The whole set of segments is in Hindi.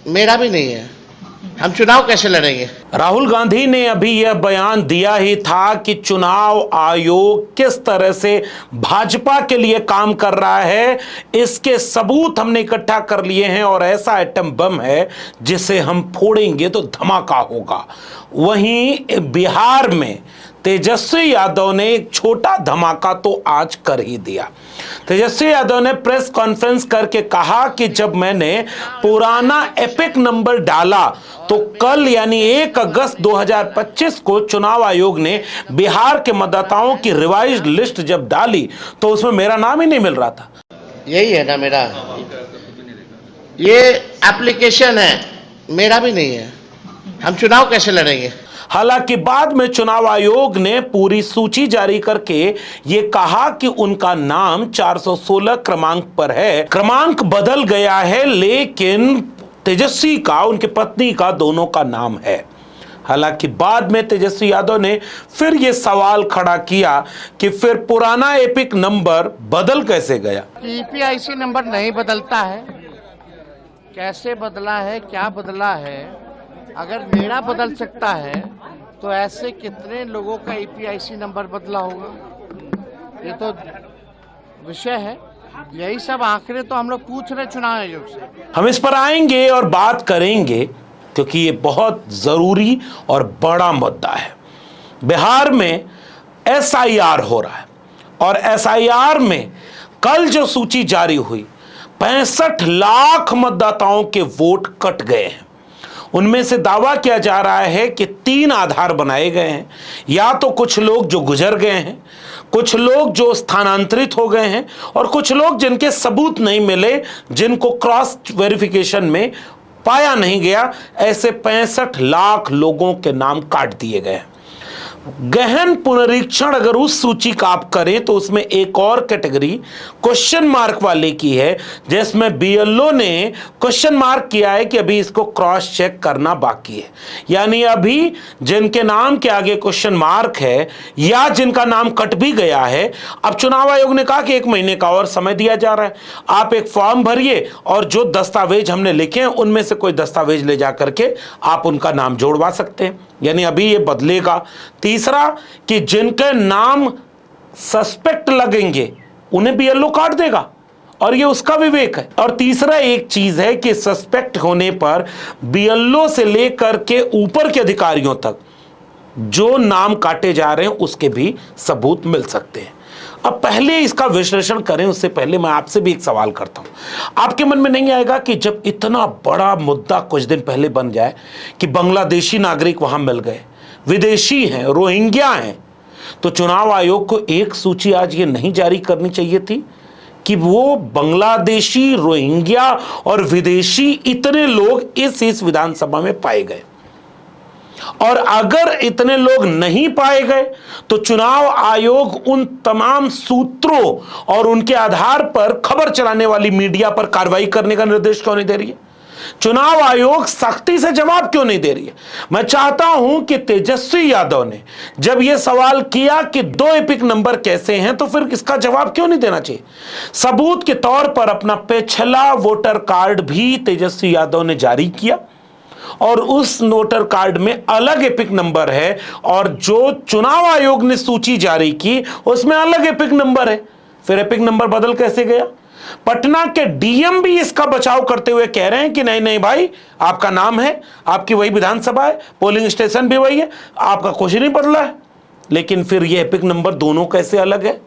मेरा भी नहीं है। हम चुनाव कैसे लड़ेंगे? राहुल गांधी ने अभी यह बयान दिया ही था कि चुनाव आयोग किस तरह से भाजपा के लिए काम कर रहा है, इसके सबूत हमने इकट्ठा कर लिए हैं और ऐसा एटम बम है जिसे हम फोड़ेंगे तो धमाका होगा। वहीं बिहार में तेजस्वी यादव ने एक छोटा धमाका तो आज कर ही दिया। तेजस्वी यादव ने प्रेस कॉन्फ्रेंस करके कहा कि जब मैंने पुराना एपिक नंबर डाला तो कल यानी 1 अगस्त 2025 को चुनाव आयोग ने बिहार के मतदाताओं की रिवाइज्ड लिस्ट जब डाली तो उसमें मेरा नाम ही नहीं मिल रहा था। यही है ना मेरा, ये एप्लीकेशन है, मेरा भी नहीं है। हम चुनाव कैसे लड़ेंगे? हालांकि बाद में चुनाव आयोग ने पूरी सूची जारी करके ये कहा कि उनका नाम 416 क्रमांक पर है। क्रमांक बदल गया है लेकिन तेजस्वी का, उनकी पत्नी का, दोनों का नाम है। हालांकि बाद में तेजस्वी यादव ने फिर यह सवाल खड़ा किया कि फिर पुराना एपिक नंबर बदल कैसे गया। ईपीआईसी नंबर नहीं बदलता है, कैसे बदला है, क्या बदला है? अगर मेरा बदल सकता है तो ऐसे कितने लोगों का ईपीआईसी नंबर बदला होगा? ये तो विषय है। यही सब आंकड़े तो हम लोग पूछ रहे चुनाव आयोग से। हम इस पर आएंगे और बात करेंगे क्योंकि ये बहुत जरूरी और बड़ा मुद्दा है। बिहार में एसआईआर हो रहा है और एसआईआर में कल जो सूची जारी हुई 65 लाख मतदाताओं के वोट कट गए हैं। उनमें से दावा किया जा रहा है कि 3 आधार बनाए गए हैं, या तो कुछ लोग जो गुजर गए हैं, कुछ लोग जो स्थानांतरित हो गए हैं और कुछ लोग जिनके सबूत नहीं मिले, जिनको क्रॉस वेरिफिकेशन में पाया नहीं गया। ऐसे 65 लाख लोगों के नाम काट दिए गए। गहन पुनरीक्षण अगर उस सूची का आप करें तो उसमें एक और कैटेगरी क्वेश्चन मार्क वाले की है, जिसमें बीएलओ ने क्वेश्चन मार्क किया है कि अभी इसको क्रॉस चेक करना बाकी है। यानी अभी जिनके नाम के आगे क्वेश्चन मार्क है या जिनका नाम कट भी गया है, अब चुनाव आयोग ने कहा कि 1 महीने का और समय दिया जा रहा है। आप एक फॉर्म भरिए और जो दस्तावेज हमने लिखे हैं उनमें से कोई दस्तावेज ले जा करके आप उनका नाम जोड़वा सकते हैं। यानी अभी ये बदलेगा। तीसरा कि जिनके नाम सस्पेक्ट लगेंगे उन्हें भी येलो कार्ड देगा और ये उसका विवेक है। और तीसरा एक चीज है कि सस्पेक्ट होने पर बीएलओ से लेकर के ऊपर के अधिकारियों तक जो नाम काटे जा रहे हैं उसके भी सबूत मिल सकते हैं। अब पहले इसका विश्लेषण करें उससे पहले मैं आपसे भी एक सवाल करता हूं। आपके मन में नहीं आएगा कि जब इतना बड़ा मुद्दा कुछ दिन पहले बन जाए कि बांग्लादेशी नागरिक वहां मिल गए, विदेशी हैं, रोहिंग्या हैं, तो चुनाव आयोग को एक सूची आज ये नहीं जारी करनी चाहिए थी कि वो बांग्लादेशी, रोहिंग्या और विदेशी इतने लोग इस विधानसभा में पाए गए? और अगर इतने लोग नहीं पाए गए तो चुनाव आयोग उन तमाम सूत्रों और उनके आधार पर खबर चलाने वाली मीडिया पर कार्रवाई करने का निर्देश क्यों नहीं दे रही है? चुनाव आयोग सख्ती से जवाब क्यों नहीं दे रही है? मैं चाहता हूं कि तेजस्वी यादव ने जब यह सवाल किया कि 2 एपिक नंबर कैसे हैं, तो फिर इसका जवाब क्यों नहीं देना चाहिए? सबूत के तौर पर अपना पिछला वोटर कार्ड भी तेजस्वी यादव ने जारी किया और उस वोटर कार्ड में अलग एपिक नंबर है और जो चुनाव आयोग ने सूची जारी की उसमें अलग एपिक नंबर है। फिर एपिक नंबर बदल कैसे गया? पटना के डीएम भी इसका बचाव करते हुए कह रहे हैं कि नहीं नहीं भाई, आपका नाम है, आपकी वही विधानसभा है, पोलिंग स्टेशन भी वही है, आपका कुछ नहीं बदला है। लेकिन फिर ये एपिक नंबर दोनों कैसे अलग है?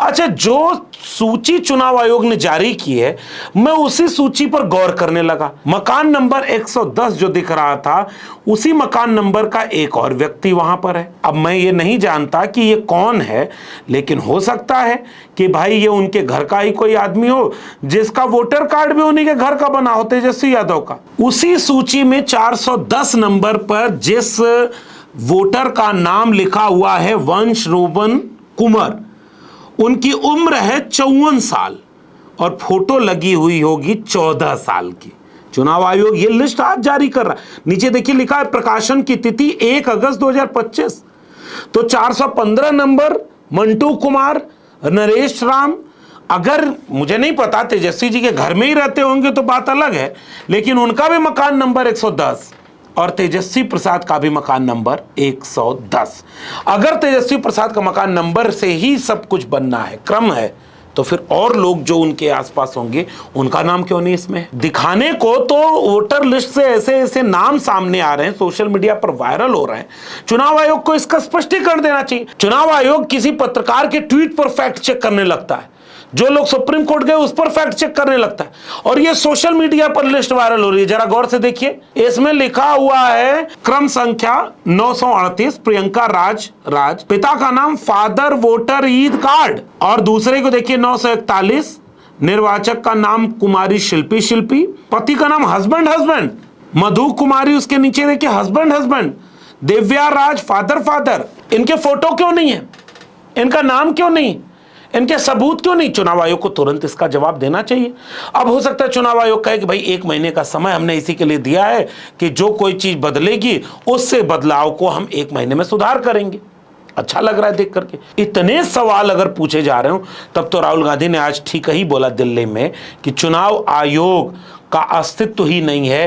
अच्छा, जो सूची चुनाव आयोग ने जारी की है मैं उसी सूची पर गौर करने लगा। मकान नंबर 110 जो दिख रहा था उसी मकान नंबर का एक और व्यक्ति वहां पर है। अब मैं ये नहीं जानता कि ये कौन है, लेकिन हो सकता है कि भाई ये उनके घर का ही कोई आदमी हो जिसका वोटर कार्ड भी उन्हीं के घर का बना हो, तेजस्वी यादव का। उसी सूची में 410 नंबर पर जिस वोटर का नाम लिखा हुआ है वंश रोबन कुमार, उनकी उम्र है 54 साल और फोटो लगी हुई होगी 14 साल की। चुनाव आयोग ये लिस्ट आज जारी कर रहा है। नीचे देखिए लिखा है प्रकाशन की तिथि 1 अगस्त 2025। तो 415 नंबर मंटू कुमार, नरेश राम, अगर मुझे नहीं पता तेजस्वी जी के घर में ही रहते होंगे तो बात अलग है, लेकिन उनका भी मकान नंबर 110 और तेजस्वी प्रसाद का भी मकान नंबर 110। अगर तेजस्वी प्रसाद का मकान नंबर से ही सब कुछ बनना है, क्रम है, तो फिर और लोग जो उनके आसपास होंगे उनका नाम क्यों नहीं इसमें दिखाने को? तो वोटर लिस्ट से ऐसे ऐसे नाम सामने आ रहे हैं, सोशल मीडिया पर वायरल हो रहे हैं। चुनाव आयोग को इसका स्पष्टीकरण देना चाहिए। चुनाव आयोग किसी पत्रकार के ट्वीट पर फैक्ट चेक करने लगता है, जो लोग सुप्रीम कोर्ट गए उस पर फैक्ट चेक करने लगता है, और ये सोशल मीडिया पर लिस्ट वायरल हो रही है। जरा गौर से देखिए, इसमें लिखा हुआ है क्रम संख्या 938, प्रियंका राज, पिता का नाम फादर वोटर ईद कार्ड, और दूसरे को देखिए 941, निर्वाचक का नाम कुमारी शिल्पी, पति का नाम हस्बैंड, मधु कुमारी, उसके नीचे देखिए हस्बैंड, दिव्या राज फादर। इनके फोटो क्यों नहीं है? इनका नाम क्यों नहीं? इनके सबूत क्यों नहीं? चुनाव आयोग को तुरंत इसका जवाब देना चाहिए। अब हो सकता है चुनाव आयोग कहे कि भाई 1 महीने का समय हमने इसी के लिए दिया है कि जो कोई चीज बदलेगी उससे बदलाव को हम 1 महीने में सुधार करेंगे। अच्छा लग रहा है देख करके। इतने सवाल अगर पूछे जा रहे हो, तब तो राहुल गांधी ने आज ठीक ही बोला दिल्ली में कि चुनाव आयोग का अस्तित्व ही नहीं है,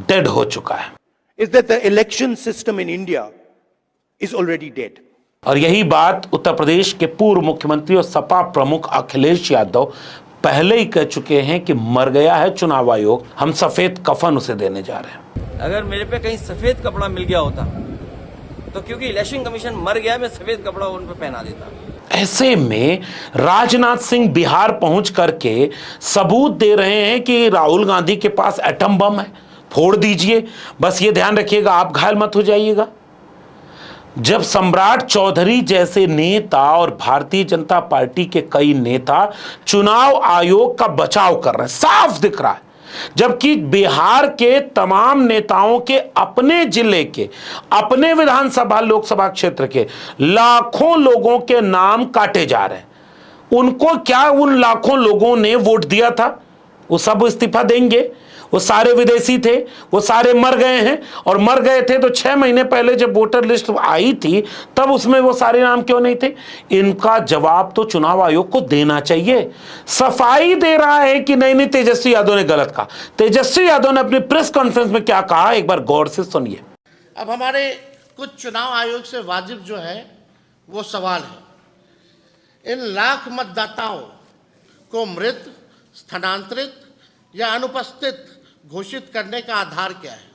डेड हो चुका है। Is that the election system in India is already dead? और यही बात उत्तर प्रदेश के पूर्व मुख्यमंत्री और सपा प्रमुख अखिलेश यादव पहले ही कह चुके हैं कि मर गया है चुनाव आयोग, हम सफेद कफन उसे देने जा रहे हैं। अगर मेरे पे कहीं सफेद कपड़ा मिल गया होता तो क्योंकि इलेक्शन कमीशन मर गया, मैं सफेद कपड़ा उन पे पहना देता। ऐसे में राजनाथ सिंह बिहार पहुंच करके सबूत दे रहे हैं कि राहुल गांधी के पास एटम बम है, फोड़ दीजिए, बस ये ध्यान रखिएगा आप घायल मत हो जाइएगा। जब सम्राट चौधरी जैसे नेता और भारतीय जनता पार्टी के कई नेता चुनाव आयोग का बचाव कर रहे हैं, साफ दिख रहा है, जबकि बिहार के तमाम नेताओं के अपने जिले के, अपने विधानसभा लोकसभा क्षेत्र के लाखों लोगों के नाम काटे जा रहे हैं। उनको क्या उन लाखों लोगों ने वोट दिया था? वो सब इस्तीफा देंगे? वो सारे विदेशी थे, वो सारे मर गए हैं, और मर गए थे तो 6 महीने पहले जब वोटर लिस्ट आई थी तब उसमें वो सारे नाम क्यों नहीं थे? इनका जवाब तो चुनाव आयोग को देना चाहिए। सफाई दे रहा है कि नहीं तेजस्वी यादव ने गलत कहा। तेजस्वी यादव ने अपनी प्रेस कॉन्फ्रेंस में क्या कहा, एक बार गौर से सुनिए। अब हमारे कुछ चुनाव आयोग से वाजिब जो है वो सवाल है, इन लाख मतदाताओं को मृत, स्थानांतरित या अनुपस्थित घोषित करने का आधार क्या है?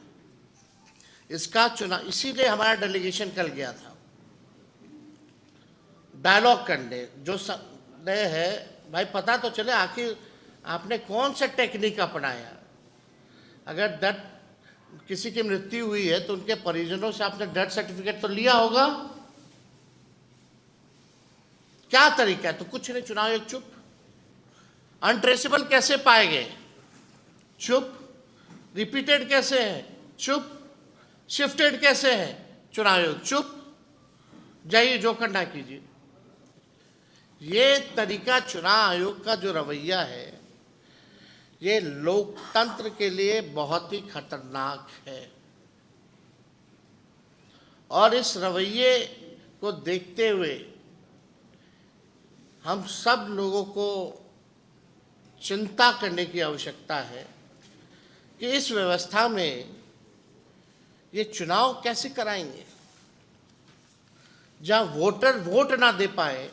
इसका चुनाव, इसीलिए हमारा डेलीगेशन कल गया था डायलॉग करने, जो नए है भाई पता तो चले आखिर आपने कौन सा टेक्निक अपनाया। अगर डेथ किसी की मृत्यु हुई है तो उनके परिजनों से आपने डेथ सर्टिफिकेट तो लिया होगा, क्या तरीका है? तो कुछ नहीं, चुनाव आयोग चुप। अनट्रेसेबल कैसे पाए गए? चुप। रिपीटेड कैसे है? चुप। शिफ्टेड कैसे है? चुनाव आयोग चुप। जाइए जो करना कीजिए। ये तरीका चुनाव आयोग का जो रवैया है, ये लोकतंत्र के लिए बहुत ही खतरनाक है, और इस रवैये को देखते हुए हम सब लोगों को चिंता करने की आवश्यकता है कि इस व्यवस्था में ये चुनाव कैसे कराएंगे जहां वोटर वोट ना दे पाए।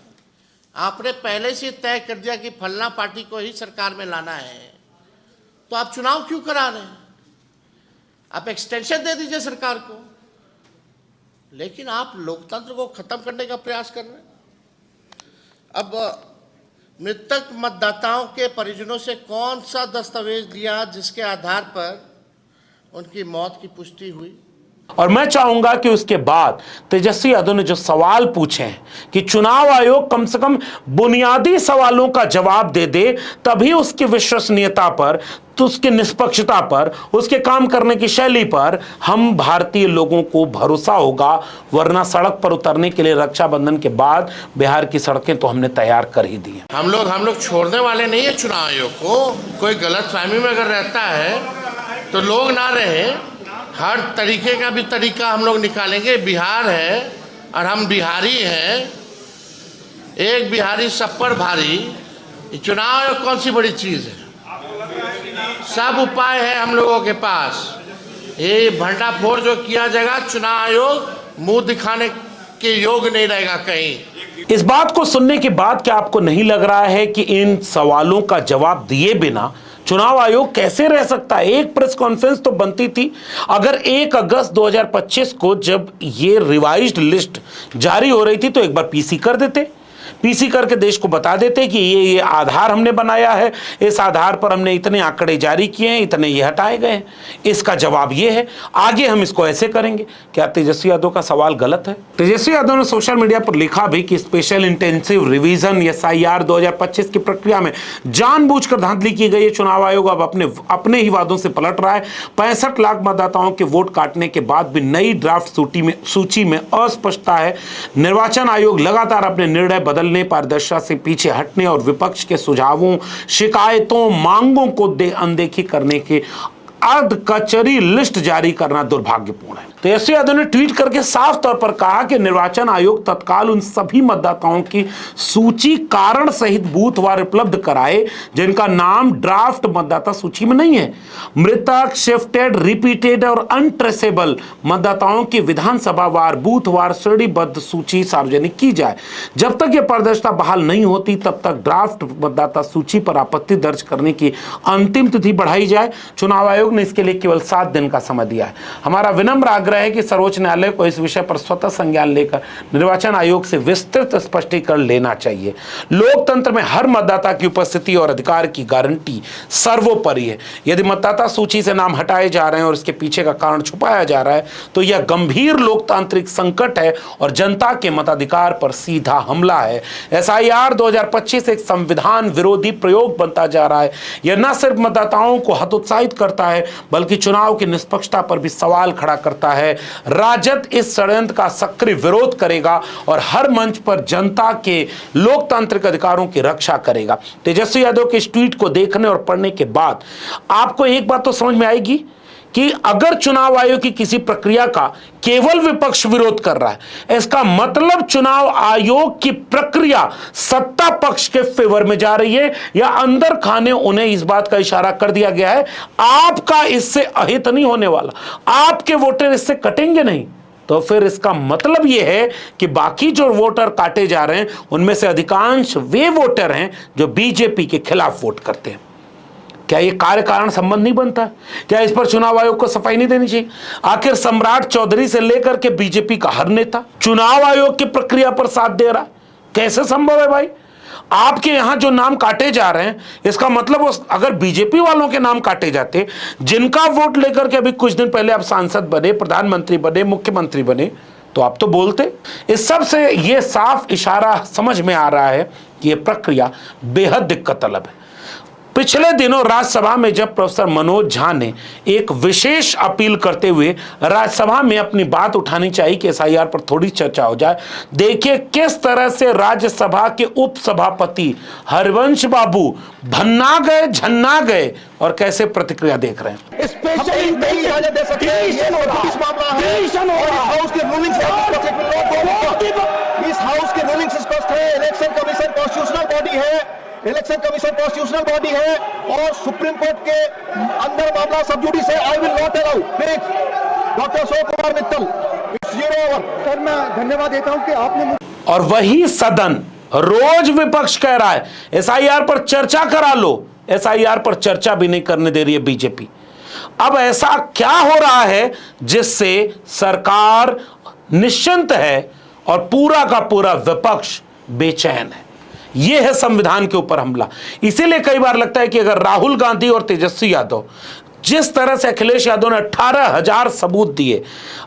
आपने पहले से तय कर दिया कि फलना पार्टी को ही सरकार में लाना है, तो आप चुनाव क्यों करा रहे हैं? आप एक्सटेंशन दे दीजिए सरकार को, लेकिन आप लोकतंत्र को खत्म करने का प्रयास कर रहे हैं। अब मृतक मतदाताओं के परिजनों से कौन सा दस्तावेज दिया जिसके आधार पर उनकी मौत की पुष्टि हुई? और मैं चाहूंगा कि उसके बाद तेजस्वी यादव ने जो सवाल पूछे हैं कि चुनाव आयोग कम से कम बुनियादी सवालों का जवाब दे दे, तभी उसकी विश्वसनीयता पर, तो उसकी निष्पक्षता पर, उसके काम करने की शैली पर हम भारतीय लोगों को भरोसा होगा। वरना सड़क पर उतरने के लिए रक्षाबंधन के बाद बिहार की सड़कें तो हमने तैयार कर ही दी हैं। हम लोग छोड़ने वाले नहीं है चुनाव आयोग को। कोई गलतफहमी में अगर रहता है तो लोग ना रहे, हर तरीके का भी तरीका हम लोग निकालेंगे। बिहार है और हम बिहारी हैं, एक बिहारी सब पर भारी, ये चुनाव आयोग कौन सी बड़ी चीज है? सब उपाय है हम लोगों के पास। ये भंडाफोड़ जो किया जाएगा, चुनाव आयोग मुंह दिखाने के योग नहीं रहेगा कहीं। इस बात को सुनने के बाद क्या आपको नहीं लग रहा है कि इन सवालों का जवाब दिए बिना चुनाव आयोग कैसे रह सकता है? एक प्रेस कॉन्फ्रेंस तो बनती थी। अगर 1 अगस्त 2025 को जब ये रिवाइज्ड लिस्ट जारी हो रही थी तो एक बार पीसी कर देते, पीसी करके देश को बता देते कि ये आधार हमने बनाया है, इस आधार पर हमने इतने आंकड़े जारी किए हैं, इतने ये हटाए गए हैं। इसका जवाब ये है, आगे हम इसको ऐसे करेंगे। क्या तेजस्वी यादव का सवाल गलत है? तेजस्वी यादव ने सोशल मीडिया पर लिखा भी कि स्पेशल इंटेंसिव रिवीजन SIR 2025 की प्रक्रिया में जानबूझकर धांधली की गई है। चुनाव आयोग अब अपने ही वादों से पलट रहा है। 65 लाख मतदाताओं के वोट काटने के बाद भी नई ड्राफ्ट सूची में अस्पष्टता है। निर्वाचन आयोग लगातार अपने निर्णय बदलने, पारदर्शिता से पीछे हटने और विपक्ष के सुझावों, शिकायतों, मांगों को अनदेखी करने के अर्ध कचरी लिस्ट जारी करना दुर्भाग्यपूर्ण है। तेजस्वी यादव ने ट्वीट करके साफ तौर पर कहा कि निर्वाचन आयोग तत्काल उन सभी मतदाताओं की सूची कारण सहित बूथवार उपलब्ध कराए जिनका नाम ड्राफ्ट मतदाता सूची में नहीं है। मृतक, शिफ्टेड, रिपीटेड और अनट्रेसेबल मतदाताओं की विधानसभा वार बूथवार श्रेणीबद्ध सूची सार्वजनिक की जाए। जब तक यह पारदर्शिता बहाल नहीं होती तब तक ड्राफ्ट मतदाता सूची पर आपत्ति दर्ज करने की अंतिम तिथि बढ़ाई जाए। चुनाव आयोग ने इसके लिए केवल 7 दिन का समय दिया है। हमारा विनम्र आग्रह है कि सर्वोच्च न्यायालय को इस विषय पर स्वतः संज्ञान लेकर निर्वाचन आयोग से विस्तृत स्पष्टीकरण लेना चाहिए। लोकतंत्र में हर मतदाता की उपस्थिति और अधिकार की गारंटी सर्वोपरि है। यदि मतदाता सूची से नाम हटाए जा रहे हैं और इसके पीछे का कारण छुपाया जा रहा है तो यह गंभीर लोकतांत्रिक संकट है और जनता के मताधिकार पर सीधा हमला है। SIR 2025 एक संविधान विरोधी प्रयोग बनता जा रहा है। यह न सिर्फ मतदाताओं को हतोत्साहित करता है बल्कि चुनाव की निष्पक्षता पर भी सवाल खड़ा करता है। राजद इस षड्यंत्र का सक्रिय विरोध करेगा और हर मंच पर जनता के लोकतांत्रिक अधिकारों की रक्षा करेगा। तेजस्वी यादव के इस ट्वीट को देखने और पढ़ने के बाद आपको एक बात तो समझ में आएगी कि अगर चुनाव आयोग की किसी प्रक्रिया का केवल विपक्ष विरोध कर रहा है, इसका मतलब चुनाव आयोग की प्रक्रिया सत्ता पक्ष के फेवर में जा रही है या अंदर खाने उन्हें इस बात का इशारा कर दिया गया है आपका इससे अहित नहीं होने वाला, आपके वोटर इससे कटेंगे नहीं। तो फिर इसका मतलब यह है कि बाकी जो वोटर काटे जा रहे हैं उनमें से अधिकांश वे वोटर हैं जो बीजेपी के खिलाफ वोट करते हैं। क्या ये कार्य कारण संबंध नहीं बनता? क्या इस पर चुनाव आयोग को सफाई नहीं देनी चाहिए? आखिर सम्राट चौधरी से लेकर के बीजेपी का हर नेता चुनाव आयोग की प्रक्रिया पर साथ दे रहा है। कैसे संभव है भाई? आपके यहां जो नाम काटे जा रहे हैं इसका मतलब अगर बीजेपी वालों के नाम काटे जाते, जिनका वोट लेकर के अभी कुछ दिन पहले आप सांसद बने, प्रधानमंत्री बने, मुख्यमंत्री बने, तो आप तो बोलते। इस सब से यह साफ इशारा समझ में आ रहा है कि यह प्रक्रिया बेहद दिक्कत तलब है। पिछले दिनों राज्यसभा में जब प्रोफेसर मनोज झा ने एक विशेष अपील करते हुए राज्यसभा में अपनी बात उठानी चाहिए कि SIR पर थोड़ी चर्चा हो जाए, देखिए किस तरह से राज्यसभा के उपसभापति हरिवंश बाबू भन्ना गए, झन्ना गए और कैसे प्रतिक्रिया देख रहे हैं। इलेक्शन कमीशन कॉन्स्टिट्यूशनल बॉडी है और सुप्रीम कोर्ट के अंदर मामला सब जुडिस है। I will not allow. Doctor Ashok Kumar Mittal, it's your over. Sir मैं धन्यवाद देता हूं कि आपने। और वही सदन रोज विपक्ष कह रहा है SIR पर चर्चा करा लो, SIR पर चर्चा भी नहीं करने दे रही है बीजेपी। अब ऐसा क्या हो रहा है जिससे सरकार निश्चिंत है और पूरा का पूरा विपक्ष बेचैन है? यह है संविधान के ऊपर हमला। इसीलिए कई बार लगता है कि अगर राहुल गांधी और तेजस्वी यादव जिस तरह से अखिलेश यादव ने 18,000 सबूत दिए,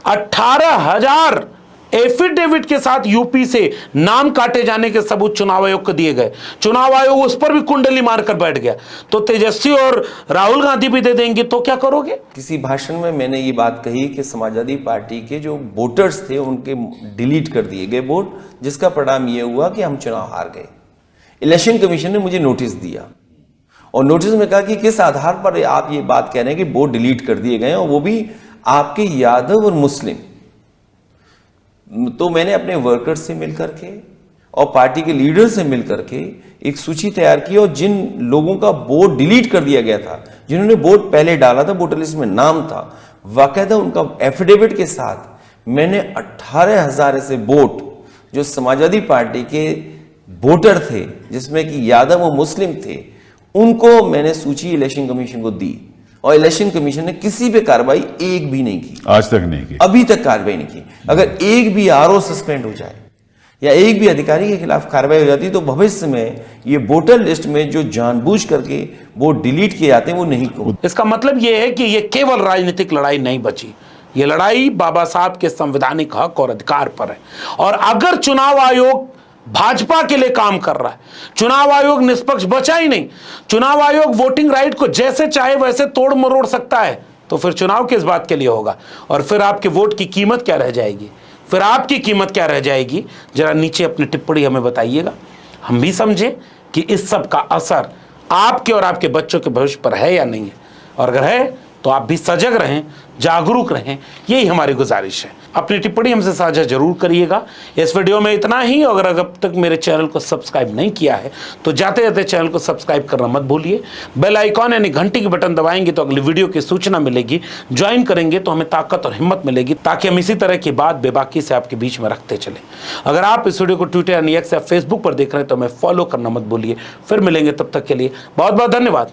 18,000 एफिडेविट के साथ यूपी से नाम काटे जाने के सबूत चुनाव आयोग को दिए गए, चुनाव आयोग उस पर भी कुंडली मारकर बैठ गया, तो तेजस्वी और राहुल गांधी भी दे देंगे तो क्या करोगे? किसी भाषण में मैंने ये बात कही कि समाजवादी पार्टी के जो वोटर्स थे उनके डिलीट कर दिए गए वोट, जिसका परिणाम ये हुआ कि हम चुनाव हार गए। इलेक्शन कमीशन ने मुझे नोटिस दिया और नोटिस में कहा कि किस आधार पर आप ये बात कह रहे हैं कि वोट डिलीट कर दिए गए और वो भी आपके यादव और मुस्लिम। तो मैंने अपने वर्कर्स से मिलकर के और पार्टी के लीडर से मिलकर के एक सूची तैयार की और जिन लोगों का वोट डिलीट कर दिया गया था, जिन्होंने वोट पहले डाला था, वोटर लिस्ट में नाम था, वाकायदा उनका एफिडेविट के साथ मैंने 18,000 ऐसे वोट जो समाजवादी पार्टी के वोटर थे, जिसमें कि यादव और मुस्लिम थे, उनको मैंने सूची इलेक्शन कमीशन को दी और इलेक्शन कमीशन ने किसी पे कार्रवाई एक भी नहीं की, आज तक नहीं की, अभी तक कार्रवाई नहीं की। अगर एक भी आरओ सस्पेंड हो जाए या एक भी अधिकारी के खिलाफ कार्रवाई हो जाती तो भविष्य में ये वोटर लिस्ट में जो जानबूझ करके वोट डिलीट किए जाते हैं वो नहीं को। इसका मतलब यह है कि ये केवल राजनीतिक लड़ाई नहीं बची, ये लड़ाई बाबा साहब के संवैधानिक हक और अधिकार पर है। और अगर चुनाव आयोग भाजपा के लिए काम कर रहा है, चुनाव आयोग निष्पक्ष बचा ही नहीं, चुनाव आयोग वोटिंग राइट को जैसे चाहे वैसे तोड़ मरोड़ सकता है, तो फिर चुनाव किस बात के लिए होगा? और फिर आपके वोट की कीमत क्या रह जाएगी? फिर आपकी कीमत क्या रह जाएगी? जरा नीचे अपनी टिप्पणी हमें बताइएगा, हम भी समझें कि इस सब का असर आपके और आपके बच्चों के भविष्य पर है या नहीं है। और अगर है तो आप भी सजग रहें, जागरूक रहें, यही हमारी गुजारिश है। अपनी टिप्पणी हमसे साझा जरूर करिएगा। इस वीडियो में इतना ही। अगर अब तक मेरे चैनल को सब्सक्राइब नहीं किया है तो जाते जाते चैनल को सब्सक्राइब करना मत भूलिए। बेल आइकॉन यानी घंटी की बटन दबाएंगे तो अगली वीडियो की सूचना मिलेगी, ज्वाइन करेंगे तो हमें ताकत और हिम्मत मिलेगी, ताकि हम इसी तरह की बात बेबाकी से आपके बीच में रखते चले। अगर आप इस वीडियो को ट्विटर यानी एक्स या फेसबुक पर देख रहे हैं तो हमें फॉलो करना मत भूलिए। फिर मिलेंगे, तब तक के लिए बहुत बहुत धन्यवाद।